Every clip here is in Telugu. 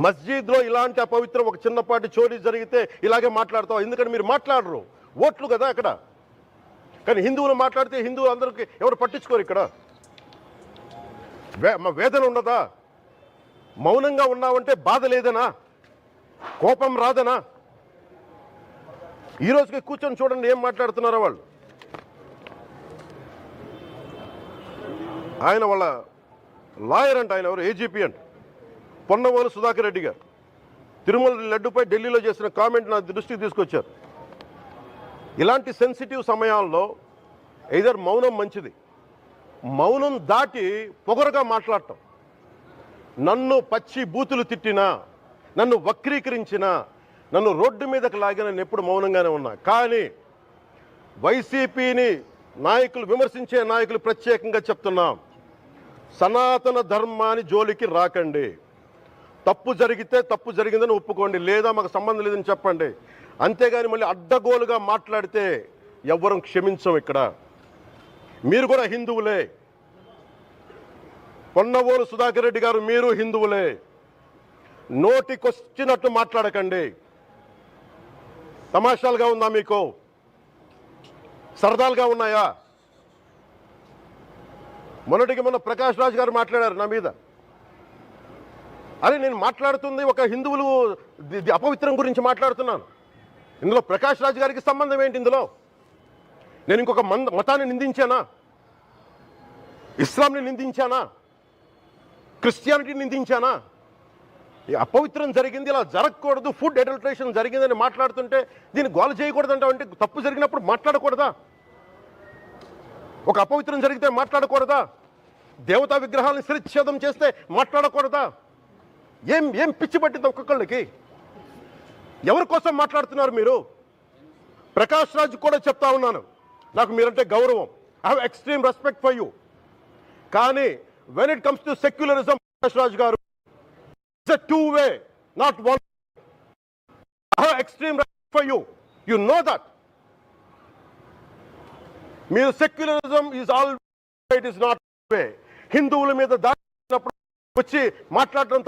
మస్జిద్లో ఇలాంటి అపవిత్రం ఒక చిన్నపాటి చోరీ జరిగితే ఇలాగే మాట్లాడతాం. ఎందుకంటే మీరు మాట్లాడరు, ఓట్లు కదా అక్కడ. కానీ హిందువులు మాట్లాడితే హిందువులు అందరికీ ఎవరు పట్టించుకోరు. ఇక్కడ వేదన ఉండదా? మౌనంగా ఉన్నావంటే బాధ లేదనా? కోపం రాదనా? ఈ రోజుకి కూర్చొని చూడండి ఏం మాట్లాడుతున్నారో వాళ్ళు. ఆయన వాళ్ళ లాయర్ అంట, ఆయన ఎవరు, ఏజీపీ అంట, పొన్నవోలు సుధాకర్ రెడ్డి గారు తిరుమల లడ్డుపై ఢిల్లీలో చేసిన కామెంట్ నా దృష్టికి తీసుకొచ్చారు. ఇలాంటి సెన్సిటివ్ సమయాల్లో ఎయిదర్ మౌనం మంచిది, మౌనం దాటి పొగరుగా మాట్లాడటం, నన్ను పచ్చి బూతులు తిట్టినా, నన్ను వక్రీకరించినా, నన్ను రోడ్డు మీదకి లాగిన నేను ఎప్పుడు మౌనంగానే ఉన్నా. కానీ వైసీపీని నాయకులు, విమర్శించే నాయకులు ప్రత్యేకంగా చెప్తున్నాం, సనాతన ధర్మాన్ని జోలికి రాకండి. తప్పు జరిగితే తప్పు జరిగిందని ఒప్పుకోండి, లేదా మాకు సంబంధం లేదని చెప్పండి. అంతేగాని మళ్ళీ అడ్డగోలుగా మాట్లాడితే ఎవ్వరం క్షమించం. ఇక్కడ మీరు కూడా హిందువులే, పొన్నవోలు సుధాకర్ రెడ్డి గారు మీరు హిందువులే. నోటికొచ్చినట్టు మాట్లాడకండి. తమాషాలుగా ఉందా మీకు? సరదాలుగా ఉన్నాయా? మొన్న ప్రకాష్ రాజ్ గారు మాట్లాడారు నా మీద. అరే నేను మాట్లాడుతుంది ఒక హిందువులు అపవిత్రం గురించి మాట్లాడుతున్నాను. ఇందులో ప్రకాష్ రాజ్ గారికి సంబంధం ఏంటి? ఇందులో నేను ఇంకొక మతాన్ని నిందించానా? ఇస్లాంని నిందించానా? క్రిస్టియానిటీని నిందించానా? ఈ అపవిత్రం జరిగింది, ఇలా జరగకూడదు, ఫుడ్ అడల్టరేషన్ జరిగిందని మాట్లాడుతుంటే దీన్ని గోల చేయకూడదంట. అంటే తప్పు జరిగినప్పుడు మాట్లాడకూడదా? ఒక అపవిత్రం జరిగితే మాట్లాడకూడదా? దేవతా విగ్రహాలను శిరచ్ఛేదం చేస్తే మాట్లాడకూడదా? ఏం ఏం పిచ్చి పట్టింది ఒక్కొక్కళ్ళకి? ఎవరి కోసం మాట్లాడుతున్నారు మీరు? ప్రకాష్ రాజ్ కూడా చెప్తా ఉన్నాను, నాకు మీరంటే గౌరవం, I have extreme respect for you. కానీ when it comes to secularism, Prakash Raj garu, it's a two-way, not one. I have extreme respect for you. You know that. Mere secularism is all, it is not way. హిందువుల మీద దాడినప్పుడు వచ్చి మాట్లాడడం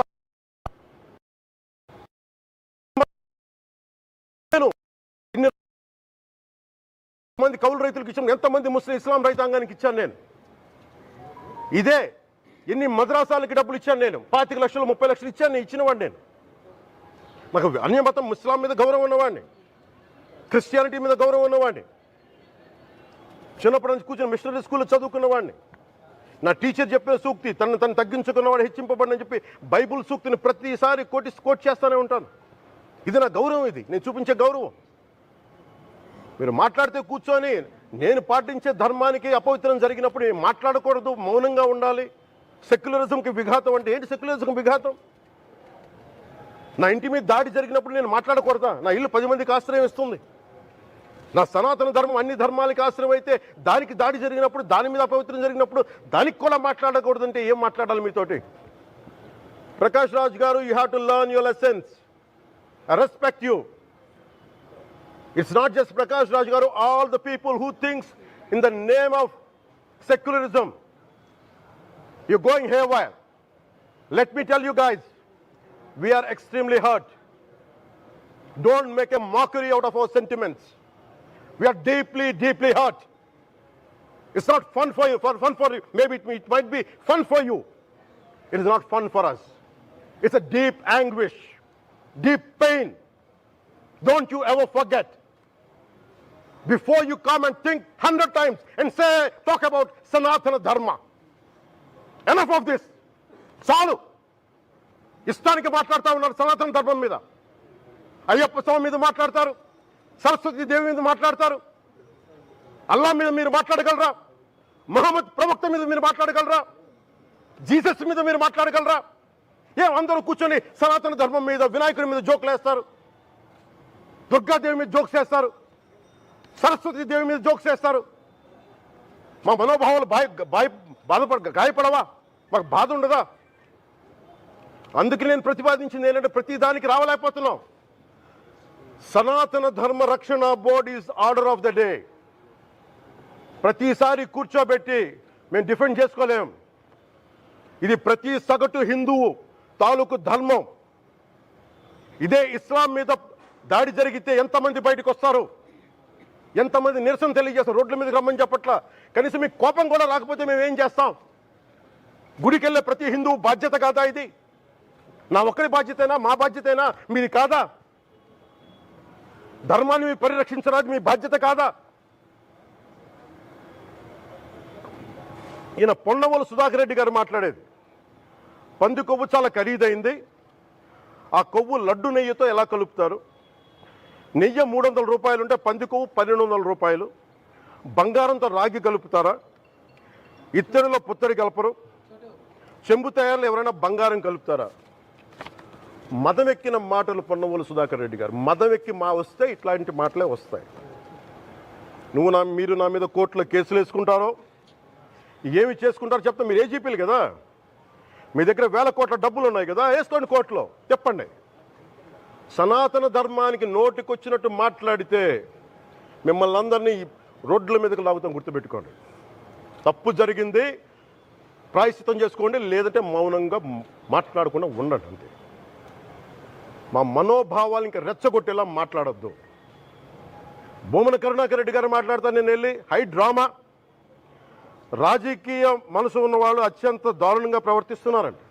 మంది కౌలు రైతులకు ఇచ్చాను, ఎంతమంది ముస్లిం ఇస్లాం రైతాంగానికి ఇచ్చాను నేను. ఇదే ఎన్ని మద్రాసాలకి డబ్బులు ఇచ్చాను నేను, 25 లక్షలు 30 లక్షలు ఇచ్చాను. నేను ఇచ్చినవాడిని నేను. నాకు అన్య మతం ఇస్లాం మీద గౌరవం ఉన్నవాడిని, క్రిస్టియానిటీ మీద గౌరవం ఉన్నవాడిని. చిన్నప్పటి నుంచి కూర్చొని మిషనరీ స్కూల్లో చదువుకున్నవాడిని. నా టీచర్ చెప్పే సూక్తి, తను తగ్గించుకున్నవాడు హెచ్చింపబడిని చెప్పి బైబుల్ సూక్తిని ప్రతిసారి కోట్ చేస్తూనే ఉంటాను. ఇది నా గౌరవం, ఇది నేను చూపించే గౌరవం. మీరు మాట్లాడితే కూర్చొని నేను పాటించే ధర్మానికి అపవిత్రం జరిగినప్పుడు నేను మాట్లాడకూడదు, మౌనంగా ఉండాలి. సెక్యులరిజంకి విఘాతం అంటే ఏంటి? సెక్యులరిజంకి విఘాతం నా ఇంటి మీద దాడి జరిగినప్పుడు నేను మాట్లాడకూడదా? నా ఇల్లు 10 మందికి ఆశ్రయం ఇస్తుంది. నా సనాతన ధర్మం అన్ని ధర్మాలకి ఆశ్రయం అయితే దానికి దాడి జరిగినప్పుడు, దాని మీద అపవిత్రం జరిగినప్పుడు దానికి కూడా మాట్లాడకూడదంటే ఏం మాట్లాడాలి మీతోటి? Prakash Raj garu, you have to learn your lessons. I respect you. It's not just Prakash Raj garu, all the people who thinks in the name of secularism you're going haywire. Let me tell you guys, we are extremely hurt. Don't make a mockery out of our sentiments. We are deeply, deeply hurt. It's not fun for you, maybe it might be fun for you. It is not fun for us. It's a deep anguish, deep pain. Don't you ever forget. Before you come and think 100 times and say, talk about Sanatana Dharma. Enough of this. చాలు. ఇష్టానికి మాట్లాడుతూ ఉన్నారు సనాతన ధర్మం మీద. అయ్యప్ప స్వామి మీద మాట్లాడతారు, సరస్వతి దేవి మీద మాట్లాడతారు. అల్లా మీద మీరు మాట్లాడగలరా? మహమ్మద్ ప్రవక్త మీద మీరు మాట్లాడగలరా? జీసస్ మీద మీరు మాట్లాడగలరా? అందరూ కూర్చొని సనాతన ధర్మం మీద, వినాయకుడి మీద జోకులు వేస్తారు, దుర్గాదేవి మీద జోక్స్ వేస్తారు, సరస్వతి దేవి మీద జోక్స్ వేస్తారు. మా మనోభావాలు గాయపడవా? మాకు బాధ ఉండదా? అందుకే నేను ప్రతిపాదించింది ఏంటంటే, ప్రతి దానికి రావలేకపోతున్నాం. సనాతన ధర్మ రక్షణ board is order of the day. ప్రతిసారి కూర్చోబెట్టి మేము డిఫెండ్ చేసుకోలేం. ఇది ప్రతి సగటు హిందువు తాలూకు ధర్మం. ఇదే ఇస్లాం మీద దాడి జరిగితే ఎంతమంది బయటకు వస్తారు, ఎంతమంది నిరసన తెలియజేస్తారు? రోడ్ల మీదకి రమ్మని చెప్పట్లా. కనీసం మీకు కోపం కూడా రాకపోతే మేము ఏం చేస్తాం? గుడికి వెళ్ళే ప్రతి హిందువు బాధ్యత కాదా ఇది? నా ఒక్కరి బాధ్యతేనా? మా బాధ్యతేనా? మీది కాదా? ధర్మాన్ని మీరు పరిరక్షించరాదు, మీ బాధ్యత కాదా? ఈయన పొన్నవోలు సుధాకర్ రెడ్డి గారు మాట్లాడేది, పంది కొవ్వు చాలా ఖరీదైంది, ఆ కొవ్వు లడ్డు నెయ్యితో ఎలా కలుపుతారు? నెయ్యి 300 రూపాయలు ఉంటే పంది కొవ్వు 1200 రూపాయలు. బంగారంతో రాగి కలుపుతారా? ఇత్తడిలో పుత్తడి కలపరు. చెంబు తయారులో ఎవరైనా బంగారం కలుపుతారా? మదమెక్కిన మాటలు పొన్నవోలు సుధాకర్ రెడ్డి గారు. మదమెక్కి వస్తే ఇట్లాంటి మాటలే వస్తాయి. మీరు నా మీద కోర్టులో కేసులు వేసుకుంటారో ఏమి చేసుకుంటారో చెప్తా. మీరు ఏజీపీలు కదా, మీ దగ్గర వేల కోట్ల డబ్బులు ఉన్నాయి కదా, వేసుకోండి కోర్టులో, చెప్పండి. సనాతన ధర్మానికి నోటికొచ్చినట్టు మాట్లాడితే మిమ్మల్ని అందరినీ రోడ్ల మీదకి లాగుతాం, గుర్తుపెట్టుకోండి. తప్పు జరిగింది, ప్రాయశ్చిత్తం చేసుకోండి, లేదంటే మౌనంగా మాట్లాడకుండా ఉండండి అంతే. మా మనోభావాలు ఇంకా రెచ్చగొట్టేలా మాట్లాడొద్దు. భూమన కరుణాకర్ రెడ్డి గారు మాట్లాడతాను నేను వెళ్ళి హై డ్రామా, రాజకీయ మనసు ఉన్న వాళ్ళు అత్యంత దారుణంగా ప్రవర్తిస్తున్నారండి.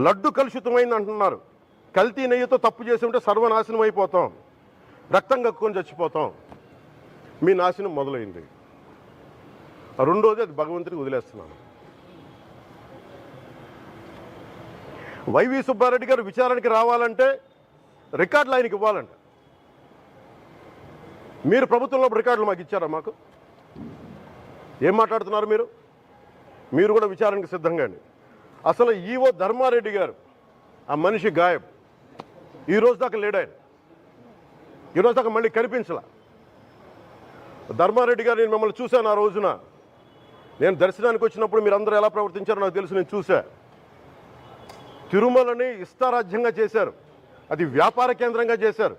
లడ్డు కలుషితమైంది అంటున్నారు. కల్తీ నెయ్యితో తప్పు చేసి ఉంటే సర్వనాశనం అయిపోతాం, రక్తం కక్కుని చచ్చిపోతాం. మీ నాశనం మొదలైంది. రెండోది అది భగవంతుడికి వదిలేస్తున్నాను. వైవి సుబ్బారెడ్డి గారు విచారణకి రావాలంటే రికార్డులు ఆయనకి ఇవ్వాలంట. మీరు ప్రభుత్వంలో రికార్డులు మాకు ఇచ్చారా? మాకు ఏం మాట్లాడుతున్నారు మీరు? మీరు కూడా విచారణకు సిద్ధంగా అండి. అసలు ఈవో ధర్మారెడ్డి గారు, ఆ మనిషి గాయబ్, ఈరోజు దాకా లేడు ఆయన. ఈరోజు దాకా మళ్ళీ కనిపించలా. ధర్మారెడ్డి గారు, నేను మిమ్మల్ని చూశాను ఆ రోజున. నేను దర్శనానికి వచ్చినప్పుడు మీరు అందరూ ఎలా ప్రవర్తించారో నాకు తెలుసు, నేను చూశా. తిరుమలని ఇష్టారాజ్యంగా చేశారు, అది వ్యాపార కేంద్రంగా చేశారు,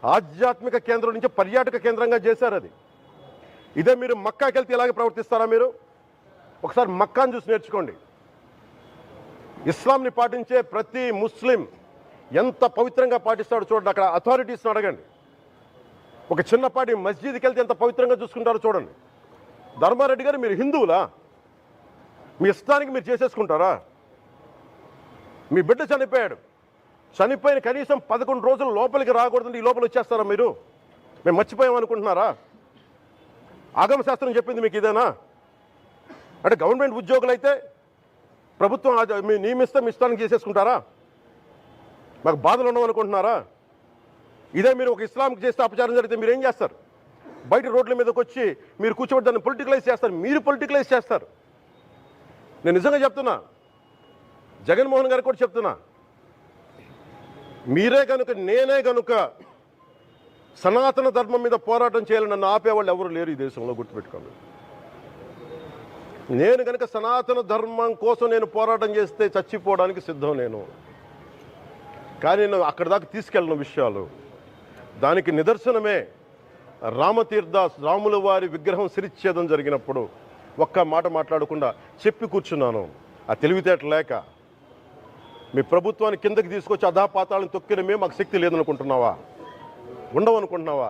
ఆధ్యాత్మిక కేంద్రం నుంచి పర్యాటక కేంద్రంగా చేశారు అది. ఇదే మీరు మక్కాకి వెళ్తే ఇలాగే ప్రవర్తిస్తారా? మీరు ఒకసారి మక్కాను చూసి నేర్చుకోండి. ఇస్లాంని పాటించే ప్రతి ముస్లిం ఎంత పవిత్రంగా పాటిస్తాడో చూడండి. అక్కడ అథారిటీస్ని అడగండి. ఒక చిన్నపాటి మస్జిద్కి వెళ్తే ఎంత పవిత్రంగా చూసుకుంటారో చూడండి. ధర్మారెడ్డి గారు, మీరు హిందువులా? మీ ఇష్టానికి మీరు చేసేసుకుంటారా? మీ బిడ్డ చనిపోయాడు, చనిపోయిన కనీసం 11 రోజులు లోపలికి రాకూడదంటే ఈ లోపల వచ్చేస్తారా మీరు? మేము మర్చిపోయామనుకుంటున్నారా? ఆగమ శాస్త్రం చెప్పింది మీకు ఇదేనా? అంటే గవర్నమెంట్ ఉద్యోగులు అయితే ప్రభుత్వం మీ నియమిస్తే మీ ఇష్టానికి చేసేసుకుంటారా? మాకు బాధలు ఉండవనుకుంటున్నారా? ఇదే మీరు ఒక ఇస్లాంకి చేస్తే అపచారం జరిగితే మీరు ఏం చేస్తారు? బయట రోడ్ల మీదకి వచ్చి మీరు కూర్చోబెట్టి దాన్ని పొలిటికలైజ్ చేస్తారు. మీరు పొలిటికలైజ్ చేస్తారు. నేను నిజంగా చెప్తున్నా, జగన్మోహన్ గారికి కూడా చెప్తున్నా, మీరే కనుక, నేనే కనుక సనాతన ధర్మం మీద పోరాటం చేయాలని నన్ను ఆపేవాళ్ళు ఎవరు లేరు ఈ దేశంలో, గుర్తుపెట్టుకోండి. నేను కనుక సనాతన ధర్మం కోసం నేను పోరాటం చేస్తే చచ్చిపోవడానికి సిద్ధం నేను. కానీ నేను అక్కడి దాకా తీసుకెళ్ళిన విషయాలు, దానికి నిదర్శనమే రాముల వారి విగ్రహం శిరిచ్ఛేదం జరిగినప్పుడు ఒక్క మాట మాట్లాడకుండా చెప్పి కూర్చున్నాను. ఆ తెలివితేట లేక మీ ప్రభుత్వాన్ని కిందకి తీసుకొచ్చి అధాపాతాలను తొక్కిన మేము మాకు శక్తి లేదనుకుంటున్నావా? ఉండవనుకుంటున్నావా?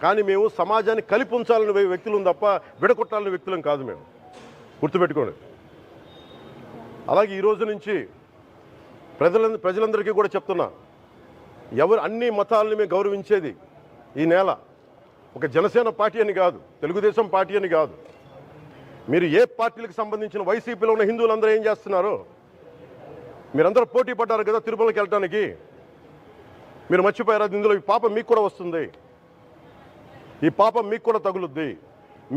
కానీ మేము సమాజాన్ని కలిపి ఉంచాలని వ్యక్తులం తప్ప విడగొట్టాలని వ్యక్తులం కాదు మేము, గుర్తుపెట్టుకోండి. అలాగే ఈరోజు నుంచి ప్రజలందరికీ కూడా చెప్తున్నా, అన్ని మతాలని మేము గౌరవించేది ఈ నేల. ఒక జనసేన పార్టీ అని కాదు, తెలుగుదేశం పార్టీ అని కాదు. మీరు ఏ పార్టీలకు సంబంధించిన వైసీపీలో ఉన్న హిందువులందరూ ఏం చేస్తున్నారు? మీరందరూ పోటీ పడ్డారు కదా తిరుమలకి వెళ్ళడానికి. మీరు మర్చిపోయారు, ఇందులో ఈ పాపం మీకు కూడా వస్తుంది, ఈ పాపం మీకు కూడా తగులుద్ది.